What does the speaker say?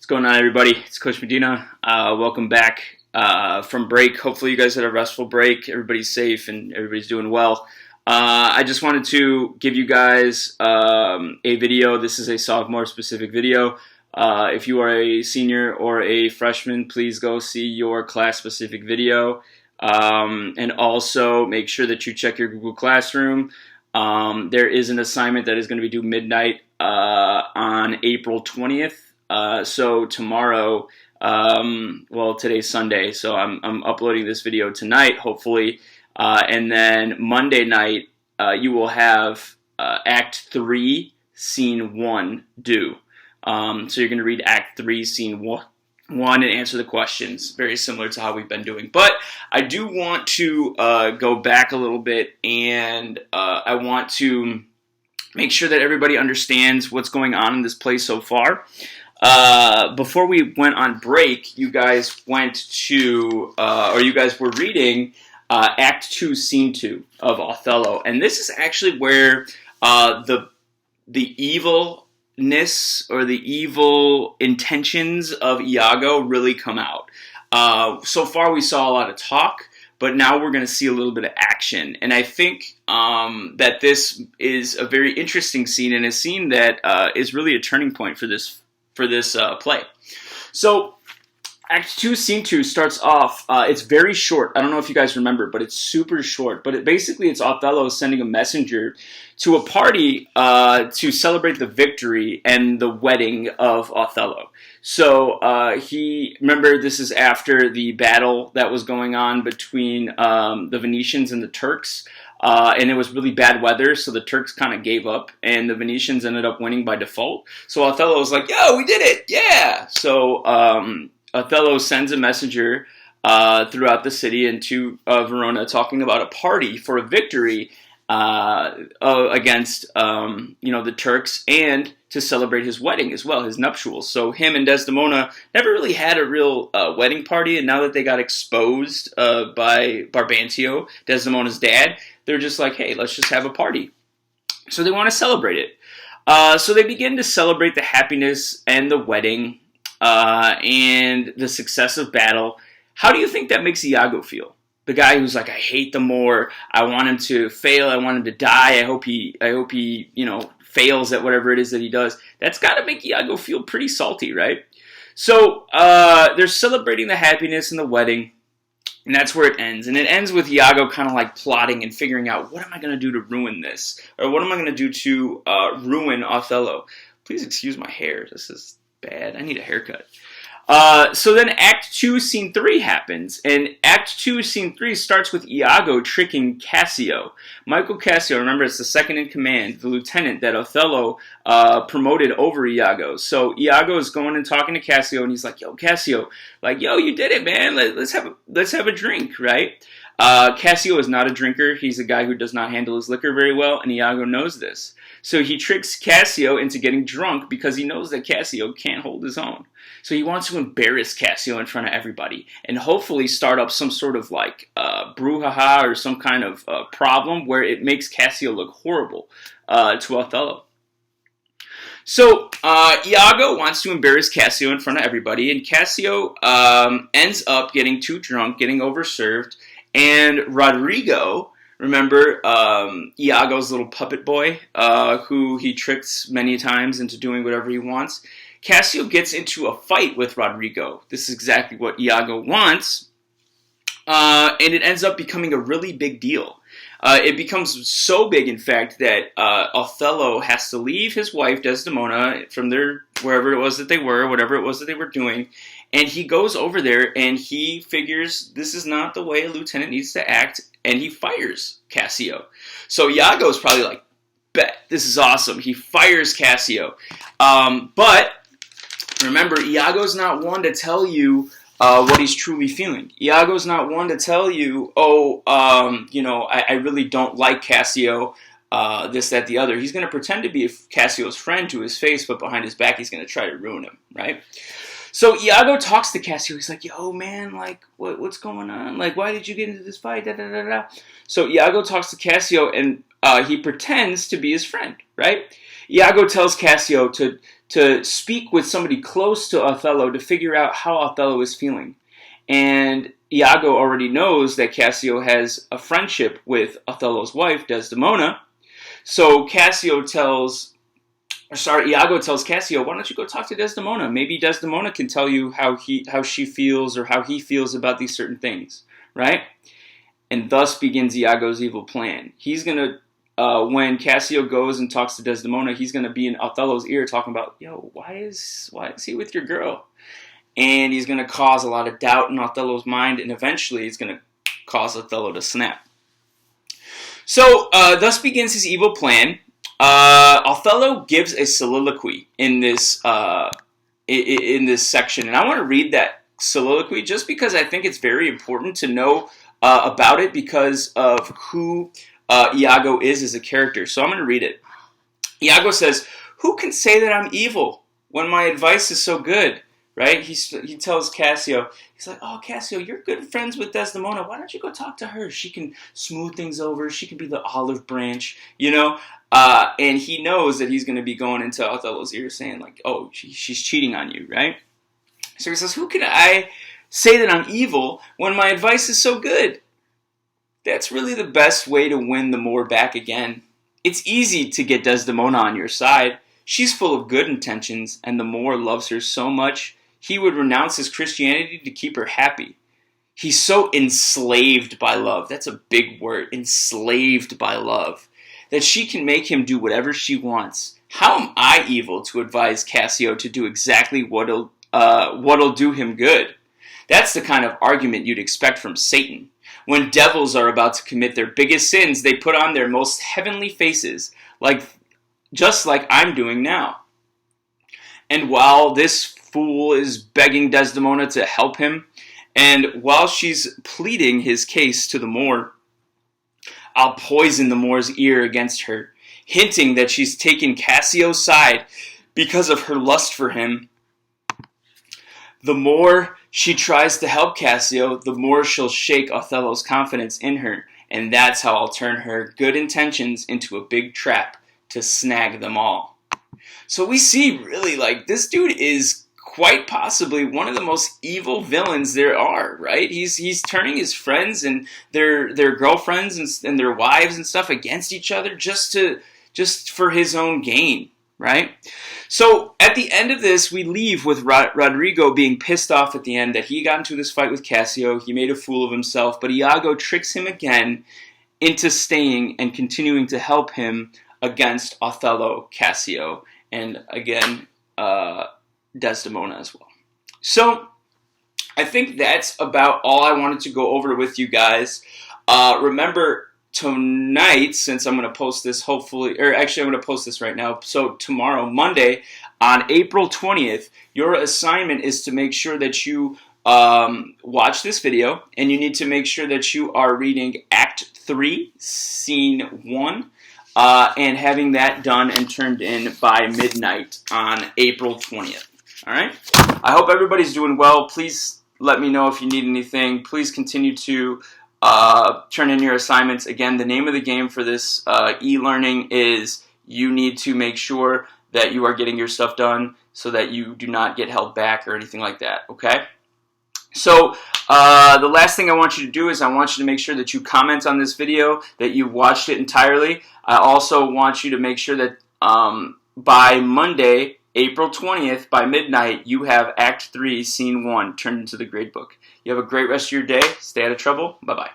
What's going on, everybody? It's Coach Medina. Welcome back from break. Hopefully you guys had a restful break. Everybody's safe and everybody's doing well. I just wanted to give you guys a video. This is a sophomore specific video. If you are a senior or a freshman, please go see your class specific video. And also make sure that you check your Google Classroom. There is an assignment that is going to be due midnight on April 20th. So tomorrow, well, today's Sunday, so I'm uploading this video tonight, hopefully, and then Monday night, you will have Act 3, Scene 1 due. So you're going to read Act 3, Scene 1 and answer the questions, very similar to how we've been doing. But I do want to go back a little bit, and I want to make sure that everybody understands what's going on in this play so far. Before we went on break, you guys went to, or you guys were reading Act 2, Scene 2 of Othello. And this is actually where the evilness or the evil intentions of Iago really come out. So far we saw a lot of talk, but now we're going to see a little bit of action. And I think that this is a very interesting scene, and a scene that is really a turning point for this play. So Act 2, Scene 2 starts off, it's very short. I don't know if you guys remember, but it's super short. But basically it's Othello sending a messenger to a party to celebrate the victory and the wedding of Othello. So remember, this is after the battle that was going on between the Venetians and the Turks. And it was really bad weather, so the Turks kind of gave up, and the Venetians ended up winning by default. So Othello was like, yo, we did it, yeah! So Othello sends a messenger throughout the city and to Verona, talking about a party for a victory against the Turks, and to celebrate his wedding as well, his nuptials. So him and Desdemona never really had a real wedding party, and now that they got exposed by Brabantio, Desdemona's dad, they're just like, hey, let's just have a party. So they want to celebrate it. So they begin to celebrate the happiness and the wedding and the success of battle. How do you think that makes Iago feel? The guy who's like, I hate the Moor. I want him to fail. I want him to die. I hope he fails at whatever it is that he does. That's got to make Iago feel pretty salty, right? So they're celebrating the happiness and the wedding, and that's where it ends. And it ends with Iago kind of like plotting and figuring out, what am I going to do to ruin this? Or what am I going to do to ruin Othello? Please excuse my hair. This is bad. I need a haircut. So then Act 2, Scene 3 happens, and Act 2, Scene 3 starts with Iago tricking Cassio. Michael Cassio, remember, it's the second in command, the lieutenant that Othello promoted over Iago. So Iago is going and talking to Cassio, and he's like, yo, Cassio, like, yo, you did it, man. Let's have a drink, right? Cassio is not a drinker. He's a guy who does not handle his liquor very well, and Iago knows this. So he tricks Cassio into getting drunk because he knows that Cassio can't hold his own. So he wants to embarrass Cassio in front of everybody and hopefully start up some sort of like brouhaha or some kind of problem where it makes Cassio look horrible to Othello. So Iago wants to embarrass Cassio in front of everybody, and Cassio ends up getting too drunk, getting overserved, and Rodrigo, remember Iago's little puppet boy who he tricks many times into doing whatever he wants, Cassio gets into a fight with Rodrigo. This is exactly what Iago wants, and it ends up becoming a really big deal. It becomes so big, in fact, that Othello has to leave his wife, Desdemona, from wherever it was that they were, whatever it was that they were doing, and he goes over there and he figures this is not the way a lieutenant needs to act, and he fires Cassio. So Iago's probably like, bet, this is awesome. He fires Cassio. But remember, Iago's not one to tell you what he's truly feeling. Iago's not one to tell you, I really don't like Cassio, this, that, the other. He's going to pretend to be Cassio's friend to his face, but behind his back, he's going to try to ruin him, right? So Iago talks to Cassio. He's like, yo, man, like, what's going on? Like, why did you get into this fight? Da, da, da, da. So Iago talks to Cassio, and he pretends to be his friend, right? Iago tells Cassio to to speak with somebody close to Othello to figure out how Othello is feeling. And Iago already knows that Cassio has a friendship with Othello's wife, Desdemona. So Iago tells Cassio, why don't you go talk to Desdemona? Maybe Desdemona can tell you how she feels or how he feels about these certain things, right? And thus begins Iago's evil plan. He's going to, when Cassio goes and talks to Desdemona, he's going to be in Othello's ear talking about, yo, why is he with your girl? And he's going to cause a lot of doubt in Othello's mind, and eventually he's going to cause Othello to snap. So, thus begins his evil plan. Othello gives a soliloquy in this section, and I want to read that soliloquy just because I think it's very important to know about it because of who Iago is as a character. So I'm going to read it. Iago says, "Who can say that I'm evil when my advice is so good?" Right? He tells Cassio, he's like, "Oh, Cassio, you're good friends with Desdemona. Why don't you go talk to her? She can smooth things over. She can be the olive branch, you know?" And he knows that he's going to be going into Othello's ear saying, like, "Oh, she's cheating on you," right? So he says, "Who can I say that I'm evil when my advice is so good?" That's really the best way to win the Moor back again. It's easy to get Desdemona on your side. She's full of good intentions, and the Moor loves her so much, he would renounce his Christianity to keep her happy. He's so enslaved by love. That's a big word, enslaved by love, that she can make him do whatever she wants. How am I evil to advise Cassio to do exactly what'll do him good? That's the kind of argument you'd expect from Satan. When devils are about to commit their biggest sins, they put on their most heavenly faces, just like I'm doing now. And while this fool is begging Desdemona to help him, and while she's pleading his case to the Moor, I'll poison the Moor's ear against her, hinting that she's taken Cassio's side because of her lust for him. The more she tries to help Cassio, the more she'll shake Othello's confidence in her, and that's how I'll turn her good intentions into a big trap to snag them all. So we see really, this dude is quite possibly one of the most evil villains there are, right? He's turning his friends and their girlfriends and their wives and stuff against each other just for his own gain, right? So at the end of this, we leave with Rodrigo being pissed off at the end that he got into this fight with Cassio. He made a fool of himself, but Iago tricks him again into staying and continuing to help him against Othello, Cassio, and again, Desdemona as well. So I think that's about all I wanted to go over with you guys. Remember, tonight, since I'm going to post this I'm going to post this right now. So tomorrow, Monday, on April 20th, your assignment is to make sure that you watch this video, and you need to make sure that you are reading Act 3, Scene 1, and having that done and turned in by midnight on April 20th. All right? I hope everybody's doing well. Please let me know if you need anything. Please continue to turn in your assignments. Again, the name of the game for this e-learning is you need to make sure that you are getting your stuff done so that you do not get held back or anything like that, okay? So the last thing I want you to do is I want you to make sure that you comment on this video, that you watched it entirely. I also want you to make sure that by Monday, April 20th, by midnight, you have Act 3, Scene 1 turned into the gradebook. You have a great rest of your day. Stay out of trouble. Bye-bye.